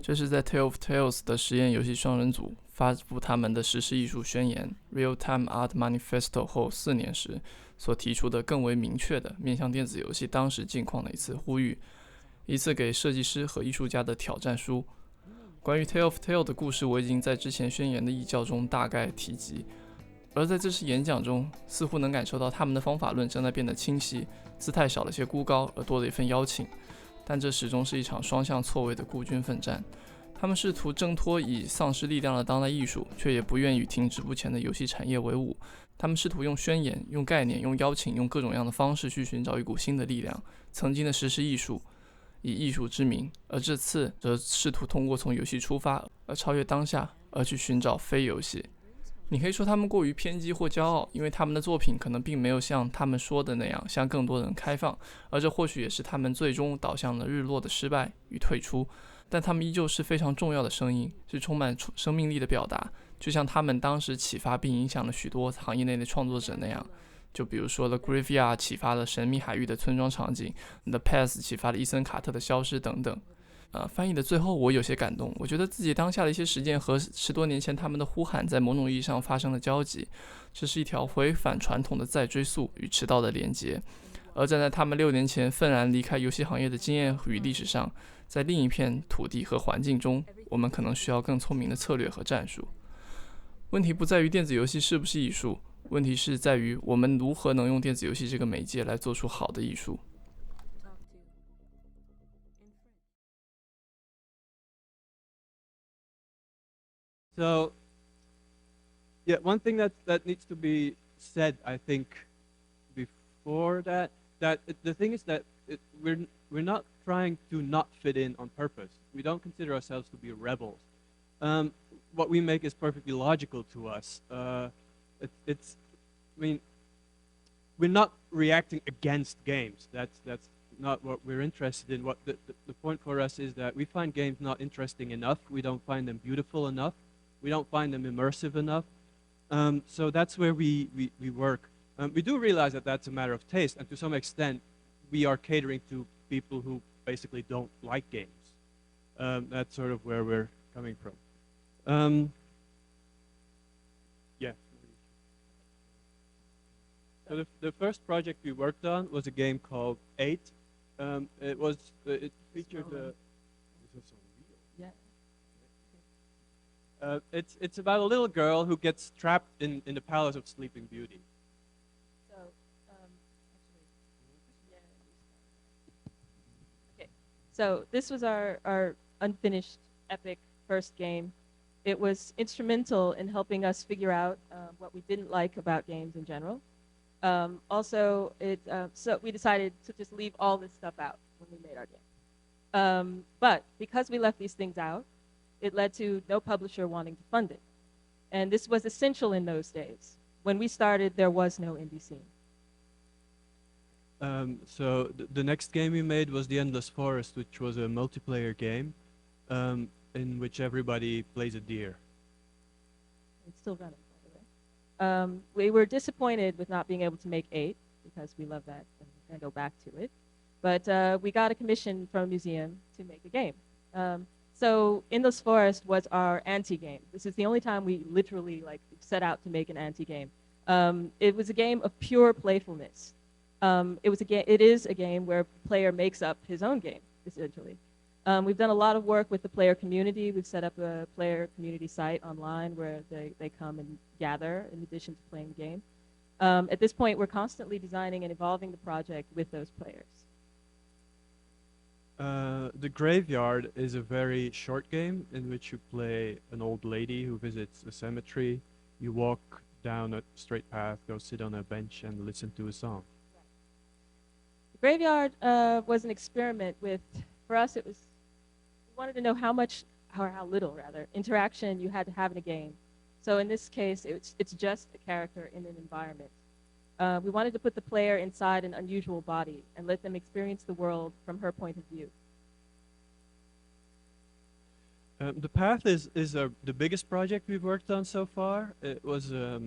这是在 Tale of Tales 的实验游戏双人组发布他们的实时艺术宣言 Real-Time Art Manifesto 后4年时所提出的更为明确的面向电子游戏当时境况的一次呼吁，一次给设计师和艺术家的挑战书。关于 Tale of Tales 的故事我已经在之前宣言的译教中大概提及，而在这次演讲中似乎能感受到他们的方法论正在变得清晰，姿态少了些孤高而多了一份邀请，但这始终是一场双向错位的孤军奋战。他们试图挣脱已丧失力量的当代艺术，却也不愿与停滞不前的游戏产业为伍。他们试图用宣言、用概念、用邀请、用各种各样的方式去寻找一股新的力量，曾经的实时艺术，以艺术之名，而这次则试图通过从游戏出发，而超越当下，而去寻找非游戏。你可以说他们过于偏激或骄傲，因为他们的作品可能并没有像他们说的那样向更多人开放，而这或许也是他们最终导向了日落的失败与退出。但他们依旧是非常重要的声音，是充满生命力的表达，就像他们当时启发并影响了许多行业内的创作者那样。就比如说 The Graveyard 启发了神秘海域的村庄场景， The Past 启发了伊森卡特的消失等等。翻译的最后我有些感动，我觉得自己当下的一些实践和10多年前他们的呼喊在某种意义上发生了交集，这是一条回返传统的再追溯与迟到的连结。而站在他们6年前愤然离开游戏行业的经验与历史上，在另一片土地和环境中，我们可能需要更聪明的策略和战术。问题不在于电子游戏是不是艺术，问题是在于我们如何能用电子游戏这个媒介来做出好的艺术。So, yeah, one thing that needs to be said, I think, before that the thing is that we're not trying to not fit in on purpose. We don't consider ourselves to be rebels. What we make is perfectly logical to us. I mean, we're not reacting against games. That's not what we're interested in. What the point for us is that we find games not interesting enough. We don't find them beautiful enough. We don't find them immersive enough. So that's where we work. We do realize that that's a matter of taste, and to some extent, we are catering to people who basically don't like games. That's sort of where we're coming from. Yeah. So the first project we worked on was a game called 8. It featured it's about a little girl who gets trapped in the palace of Sleeping Beauty. So, okay. So this was our unfinished epic first game. It was instrumental in helping us figure out what we didn't like about games in general. Also, so we decided to just leave all this stuff out when we made our game. But because we left these things out, it led to no publisher wanting to fund it. And this was essential in those days. When we started, there was no indie scene. So the next game we made was The Endless Forest, which was a multiplayer game in which everybody plays a deer. It's still running, by the way. We were disappointed with not being able to make 8 because we love that and we're going to go back to it. But we got a commission from a museum to make a game. So Endless Forest was our anti-game. This is the only time we literally set out to make an anti-game. It was a game of pure playfulness. It is a game where the player makes up his own game, essentially. We've done a lot of work with the player community. We've set up a player community site online where they come and gather in addition to playing the game. At this point, we're constantly designing and evolving the project with those players. The Graveyard is a very short game in which you play an old lady who visits a cemetery. You walk down a straight path, go sit on a bench, and listen to a song. The Graveyard was an experiment with, for us, we wanted to know how little interaction you had to have in a game. So in this case, it's just a character in an environment. We wanted to put the player inside an unusual body and let them experience the world from her point of view. The Path is the biggest project we've worked on so far. It was, a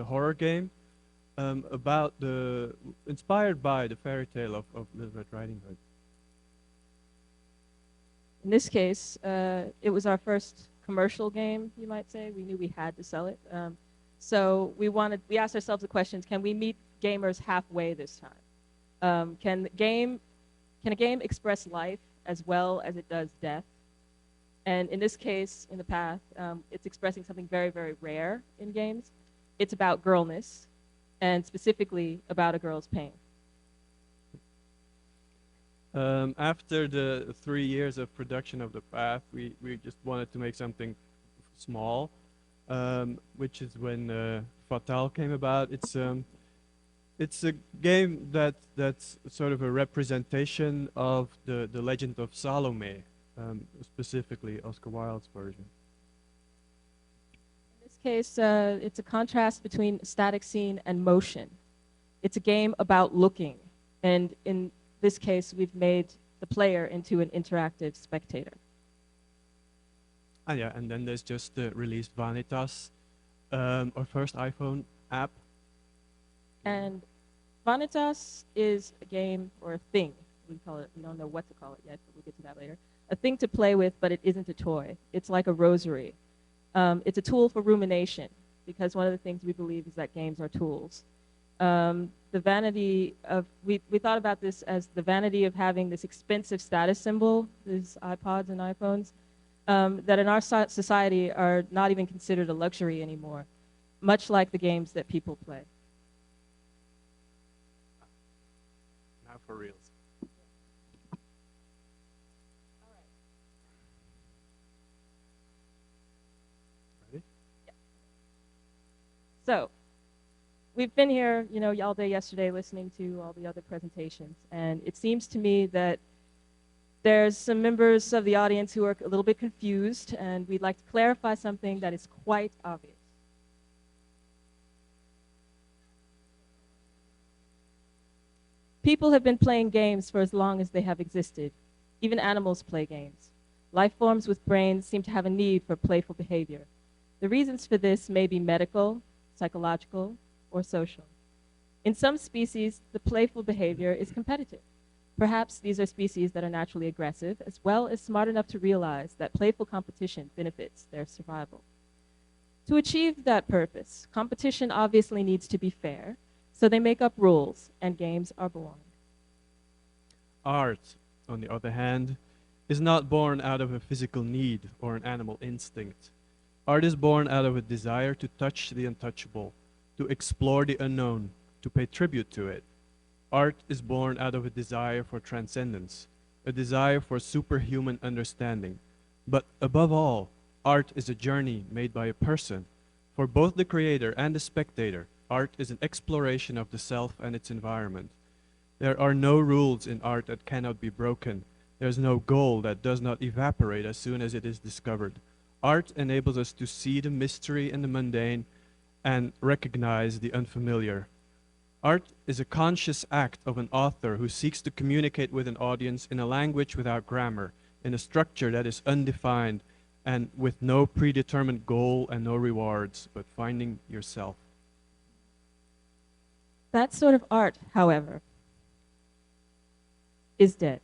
horror game inspired by the fairy tale of Little Red Riding Hood. In this case, it was our first commercial game, you might say. We knew we had to sell it. So we asked ourselves the questions, can we meet gamers halfway this time? Can a game express life as well as it does death? And in this case, in the path, it's expressing something very, very rare in games. It's about girlness, and specifically about a girl's pain. After the 3 years of production of the path, we just wanted to make something small, which is when FATALE came about. It's a game that's sort of a representation of the legend of Salome, specifically Oscar Wilde's version. In this case, it's a contrast between static scene and motion. It's a game about looking, and in this case, we've made the player into an interactive spectator. Ah, yeah, and then there's just the released Vanitas, our first iPhone app. And Vanitas is a game or a thing. We call it. We don't know what to call it yet, but we'll get to that later. A thing to play with, but it isn't a toy. It's like a rosary. It's a tool for rumination, because one of the things we believe is that games are tools. The vanity of, we thought about this as the vanity of having this expensive status symbol, these iPods and iPhones, that in our society are not even considered a luxury anymore, much like the games that people play. Now for reals. Ready? Yeah. So, we've been here, all day yesterday listening to all the other presentations, and it seems to me that there's some members of the audience who are a little bit confused, and we'd like to clarify something that is quite obvious. People have been playing games for as long as they have existed. Even animals play games. Life forms with brains seem to have a need for playful behavior. The reasons for this may be medical, psychological, or social. In some species, the playful behavior is competitive. Perhaps these are species that are naturally aggressive, as well as smart enough to realize that playful competition benefits their survival. To achieve that purpose, competition obviously needs to be fair, so they make up rules, and games are born. Art, on the other hand, is not born out of a physical need or an animal instinct. Art is born out of a desire to touch the untouchable, to explore the unknown, to pay tribute to it. Art is born out of a desire for transcendence, a desire for superhuman understanding. But above all, art is a journey made by a person. For both the creator and the spectator, art is an exploration of the self and its environment. There are no rules in art that cannot be broken. There's no goal that does not evaporate as soon as it is discovered. Art enables us to see the mystery and the mundane, and recognize the unfamiliar. Art is a conscious act of an author who seeks to communicate with an audience in a language without grammar, in a structure that is undefined, and with no predetermined goal and no rewards, but finding yourself. That sort of art, however, is dead.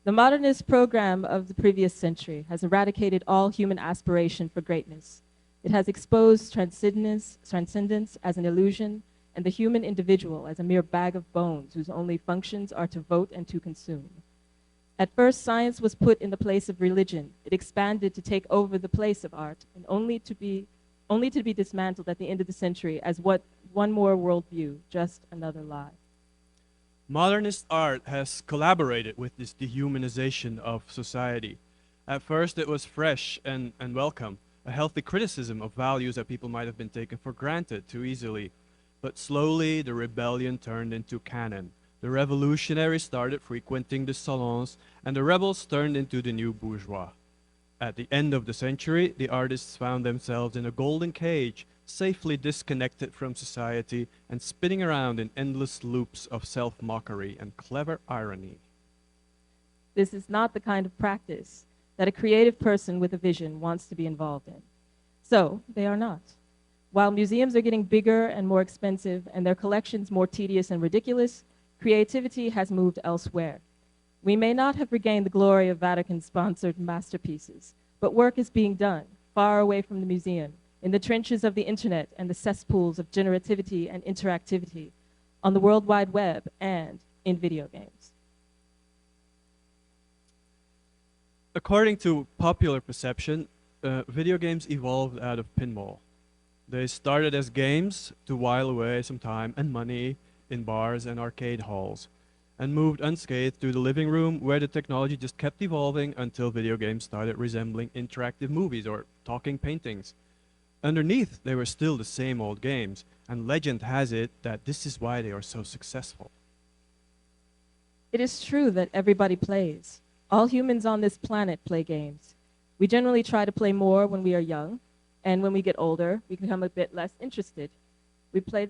The modernist program of the previous century has eradicated all human aspiration for greatness. It has exposed transcendence as an illusion, and the human individual as a mere bag of bones whose only functions are to vote and to consume. At first, science was put in the place of religion. It expanded to take over the place of art, and only to be dismantled at the end of the century as one more worldview, just another lie. Modernist art has collaborated with this dehumanization of society. At first, it was fresh and welcome, a healthy criticism of values that people might have been taken for granted too easily. But slowly, the rebellion turned into canon. The revolutionaries started frequenting the salons, and the rebels turned into the new bourgeois. At the end of the century, the artists found themselves in a golden cage, safely disconnected from society and spinning around in endless loops of self-mockery and clever irony. This is not the kind of practice that a creative person with a vision wants to be involved in. So, they are not. While museums are getting bigger and more expensive and their collections more tedious and ridiculous, creativity has moved elsewhere. We may not have regained the glory of Vatican-sponsored masterpieces, but work is being done far away from the museum, in the trenches of the internet and the cesspools of generativity and interactivity, on the World Wide Web, and in video games. According to popular perception, video games evolved out of pinball. They started as games to while away some time and money in bars and arcade halls, and moved unscathed to the living room, where the technology just kept evolving until video games started resembling interactive movies or talking paintings. Underneath, they were still the same old games, and legend has it that this is why they are so successful. It is true that everybody plays. All humans on this planet play games. We generally try to play more when we are young, and when we get older, we become a bit less interested. We play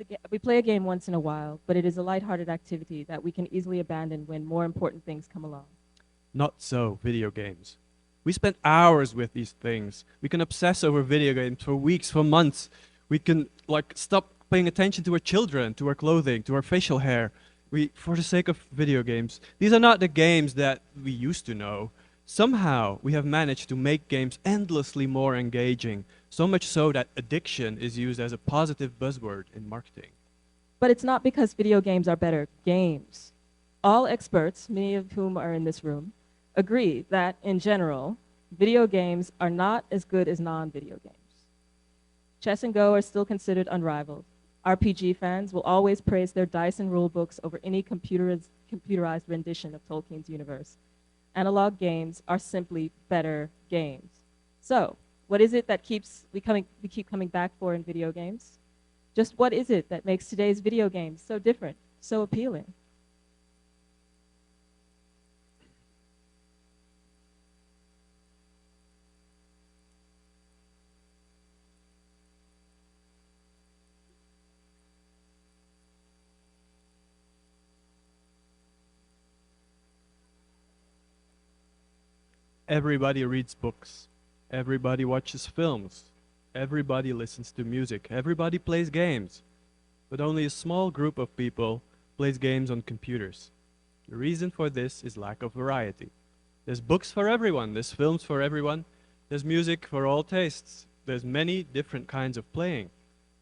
a game once in a while, but it is a lighthearted activity that we can easily abandon when more important things come along. Not so video games. We spend hours with these things. We can obsess over video games for weeks, for months. We can stop paying attention to our children, to our clothing, to our facial hair. For the sake of video games. These are not the games that we used to know. Somehow, we have managed to make games endlessly more engaging, so much so that addiction is used as a positive buzzword in marketing. But it's not because video games are better games. All experts, many of whom are in this room, agree that, in general, video games are not as good as non-video games. Chess and Go are still considered unrivaled. RPG fans will always praise their dice and rule books over any computerized rendition of Tolkien's universe. Analog games are simply better games. So, what is it that we keep coming back for in video games? Just what is it that makes today's video games so different, so appealing? Everybody reads books. Everybody watches films. Everybody listens to music. Everybody plays games. But only a small group of people plays games on computers. The reason for this is lack of variety. There's books for everyone. There's films for everyone. There's music for all tastes. There's many different kinds of playing.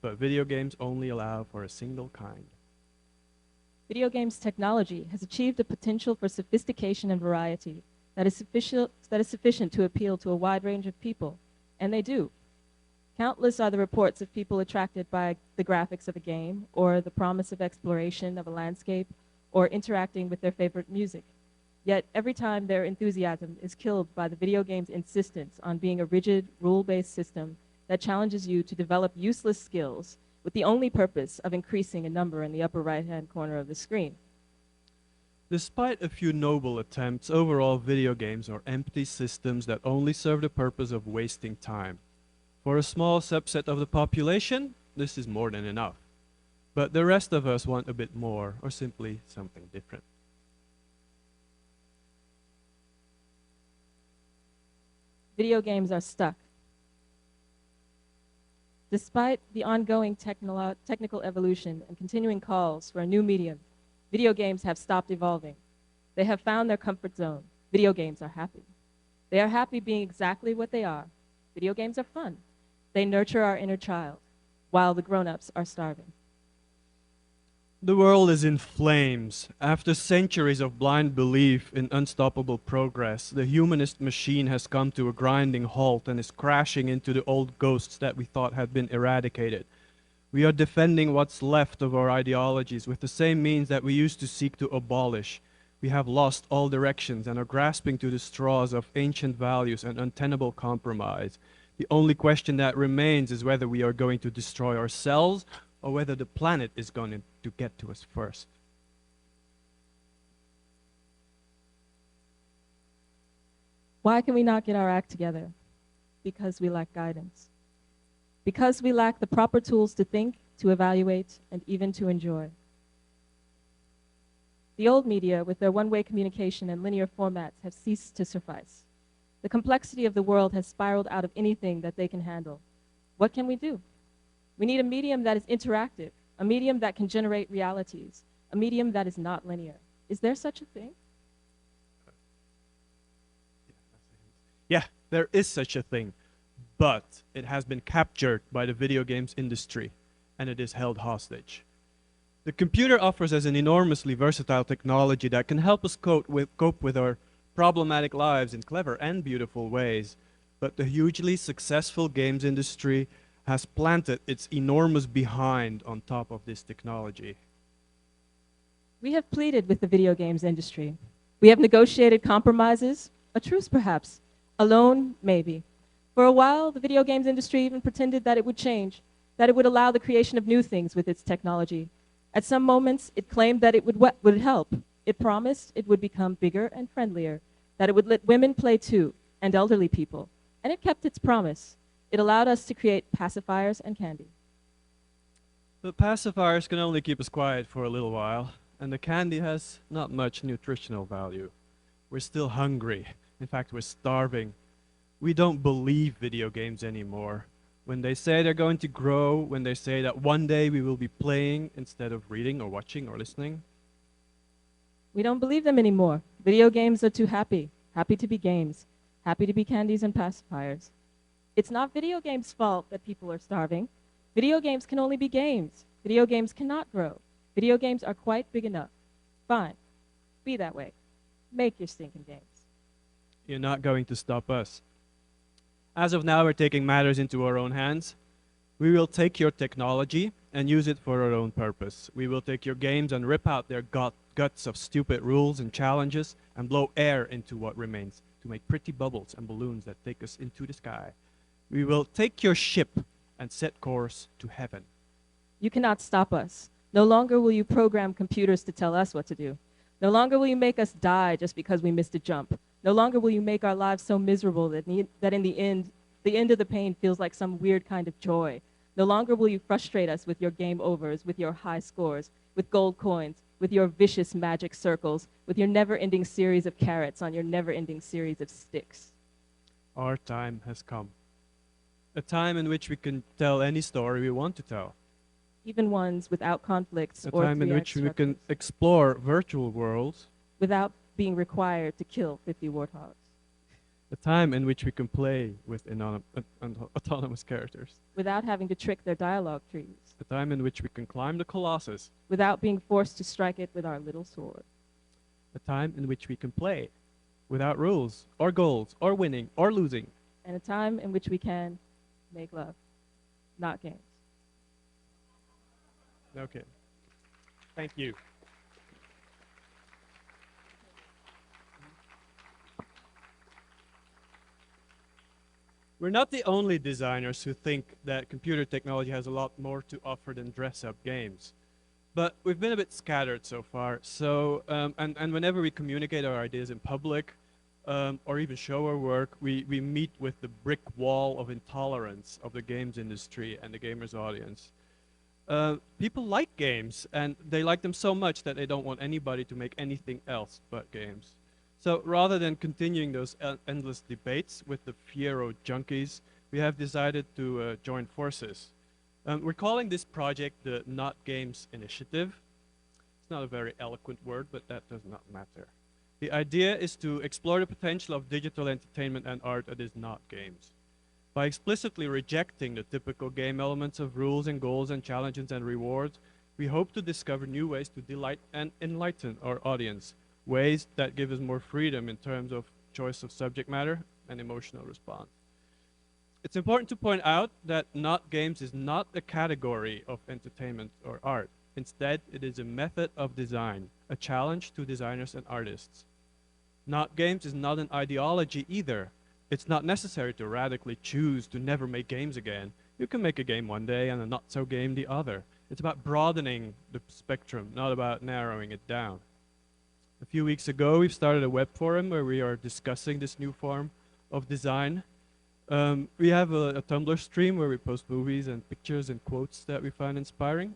But video games only allow for a single kind. Video games technology has achieved a potential for sophistication and variety that is sufficient to appeal to a wide range of people, and they do. Countless are the reports of people attracted by the graphics of a game, or the promise of exploration of a landscape, or interacting with their favorite music. Yet every time their enthusiasm is killed by the video game's insistence on being a rigid, rule-based system that challenges you to develop useless skills with the only purpose of increasing a number in the upper right-hand corner of the screen. Despite a few noble attempts, overall video games are empty systems that only serve the purpose of wasting time. For a small subset of the population, this is more than enough. But the rest of us want a bit more, or simply something different. Video games are stuck. Despite the ongoing technical evolution and continuing calls for a new medium, video games have stopped evolving. They have found their comfort zone. Video games are happy. They are happy being exactly what they are. Video games are fun. They nurture our inner child, while the grown-ups are starving. The world is in flames. After centuries of blind belief in unstoppable progress, the humanist machine has come to a grinding halt and is crashing into the old ghosts that we thought had been eradicated. We are defending what's left of our ideologies with the same means that we used to seek to abolish. We have lost all directions and are grasping to the straws of ancient values and untenable compromise. The only question that remains is whether we are going to destroy ourselves or whether the planet is going to get to us first. Why can we not get our act together? Because we lack guidance. Because we lack the proper tools to think, to evaluate, and even to enjoy. The old media, with their one-way communication and linear formats, have ceased to suffice. The complexity of the world has spiraled out of anything that they can handle. What can we do? We need a medium that is interactive, a medium that can generate realities, a medium that is not linear. Is there such a thing? Yeah, there is such a thing, but it has been captured by the video games industry, and it is held hostage. The computer offers us an enormously versatile technology that can help us cope with our problematic lives in clever and beautiful ways. But the hugely successful games industry has planted its enormous behind on top of this technology. We have pleaded with the video games industry. We have negotiated compromises, a truce perhaps, a loan maybe. For a while, the video games industry even pretended that it would change, that it would allow the creation of new things with its technology. At some moments, it claimed that it would help. It promised it would become bigger and friendlier, that it would let women play too, and elderly people. And it kept its promise. It allowed us to create pacifiers and candy. The pacifiers can only keep us quiet for a little while, and the candy has not much nutritional value. We're still hungry. In fact, we're starving. We don't believe video games anymore. When they say they're going to grow, when they say that one day we will be playing instead of reading or watching or listening. We don't believe them anymore. Video games are too happy. Happy to be games. Happy to be candies and pacifiers. It's not video games' fault that people are starving. Video games can only be games. Video games cannot grow. Video games are quite big enough. Fine. Be that way. Make your stinking games. You're not going to stop us. As of now, we're taking matters into our own hands. We will take your technology and use it for our own purpose. We will take your games and rip out their guts of stupid rules and challenges and blow air into what remains to make pretty bubbles and balloons that take us into the sky. We will take your ship and set course to heaven. You cannot stop us. No longer will you program computers to tell us what to do. No longer will you make us die just because we missed a jump. No longer will you make our lives so miserable that in the end of the pain feels like some weird kind of joy. No longer will you frustrate us with your game overs, with your high scores, with gold coins, with your vicious magic circles, with your never-ending series of carrots on your never-ending series of sticks. Our time has come. A time in which we can tell any story we want to tell. Even ones without conflicts A or time in 3x which we can structures, explore virtual worlds. without being required to kill 50 warthogs. A time in which we can play with autonomous characters. Without having to trick their dialogue trees. A time in which we can climb the Colossus. Without being forced to strike it with our little sword. A time in which we can play without rules, or goals, or winning, or losing. And a time in which we can make love, not games. Okay. Thank you. We're not the only designers who think that computer technology has a lot more to offer than dress-up games. But we've been a bit scattered so far. So, and whenever we communicate our ideas in public, or even show our work, we meet with the brick wall of intolerance of the games industry and the gamers audience. People like games, and they like them so much that they don't want anybody to make anything else but games. So rather than continuing those endless debates with the Fiero junkies, we have decided to join forces. We're calling this project the Not Games Initiative. It's not a very eloquent word, but that does not matter. The idea is to explore the potential of digital entertainment and art that is not games. By explicitly rejecting the typical game elements of rules and goals and challenges and rewards, we hope to discover new ways to delight and enlighten our audience, ways that give us more freedom in terms of choice of subject matter and emotional response. It's important to point out that Not Games is not a category of entertainment or art. Instead, it is a method of design, a challenge to designers and artists. Not Games is not an ideology either. It's not necessary to radically choose to never make games again. You can make a game one day and a not-so-game the other. It's about broadening the spectrum, not about narrowing it down. A few weeks ago, we've started a web forum where we are discussing this new form of design. We have a Tumblr stream where we post movies and pictures and quotes that we find inspiring.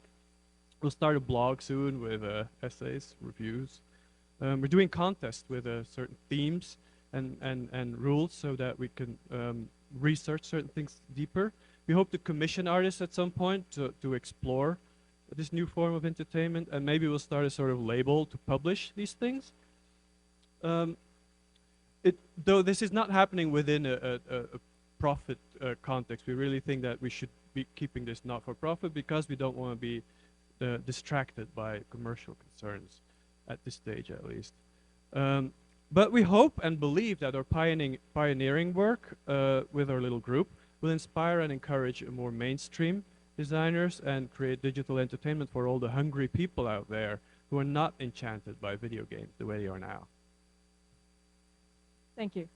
We'll start a blog soon with essays, reviews. We're doing contests with certain themes and rules so that we can research certain things deeper. We hope to commission artists at some point to explore this new form of entertainment, and maybe we'll start a sort of label to publish these things. though this is not happening within a profit context, we really think that we should be keeping this not for profit because we don't want to be distracted by commercial concerns at this stage, at least. But we hope and believe that our pioneering work with our little group will inspire and encourage more mainstream designers and create digital entertainment for all the hungry people out there who are not enchanted by video games the way they are now. Thank you.